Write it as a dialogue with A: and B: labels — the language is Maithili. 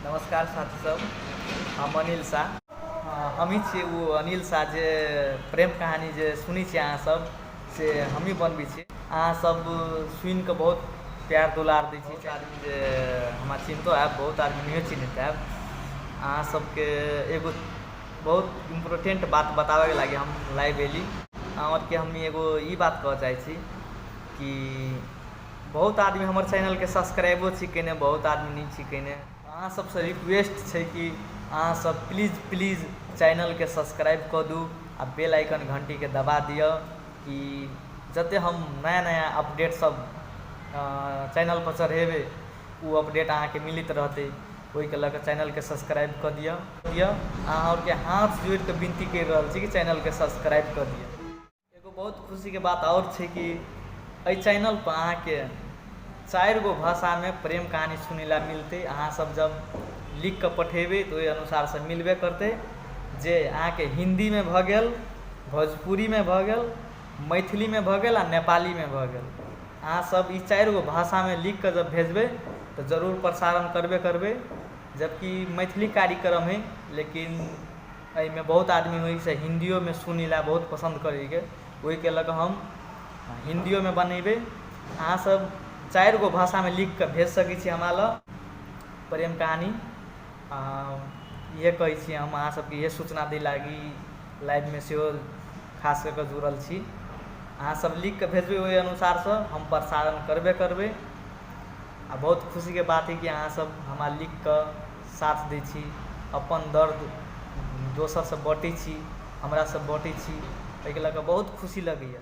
A: नमस्कार साथी सब, हम अनिल शाह। हमी छी वो अनिल शाह जे प्रेम कहानी जे सुनी छी अहाँ सब से हमी बनबी छी। अहाँ सब सुन के बहुत प्यार दुलार दी छी। आदमी जे हमारा चिन्हतो है, बहुत आदमी नहीं चिन्हते है। अहाँ सबके एगो बहुत इम्पोर्टेंट बात बतावे के लगे हम लाइव एली। और के हम एगो ई बात कह चाहे छी कि बहुत आदमी हमारे चैनल के सब्सक्राइबो छी केने, बहुत आदमी नहीं छी केने। अहाँ सबसे रिक्वेस्ट है कि अहाँ सब प्लीज चैनल के सब्सक्राइब कर दू आ बेल आइकन घंटी के दबा दिया कि जते हम नया नया अपडेट सब चैनल पर चढ़ेबे वो अपडेट अहाँ के मिलत रहते। वही के लगे चैनल के सब्सक्राइब कर दिया और के हाथ जोड़ के विनती कर रहा छी कि चैनल के सब्सक्राइब कर दिया। एगो बहुत खुशी के बात और है कि अ चैनल पर अहाँ के 4 गो भाषा में प्रेम कहानी सुनेला मिलते। अहाँ सब जब लिख के पठेबे तो ये अनुसार से मिलबे करते। जे अहाँ के हिंदी में भ गेल, भोजपुरी में भ गेल, मैथिली में भ गेल आ नेपाली में भ गेल। अहाँ सब ई 4 गो भाषा में लिख के जब भेजबे तो जरूर प्रसारण करबे। जबकि मैथिली कार्यक्रम है, लेकिन में बहुत आदमी हुई से हिंदियों में सुनीला बहुत पसंद करेंगे। वही के लगे हम हिंदियों में बनेबे। अहाँ सब 4 गो भाषा में लिख के भेज सकी छी हमारा प्रेम कहानी। ये कही छी हम अहाँ सबके ये सूचना दी लागी लाइव में से खास करके जुड़ल छी। अहाँ सब लिख के भेजबे वही अनुसार से हम प्रसारण करबे। आ बहुत खुशी के बात है कि अहाँ सब हमारा लिख के साथ दी छी, अपन दर्द दोसर से बाँटी छी, हमरा से बाँटी छी। एहि के लगे बहुत खुशी लगैए।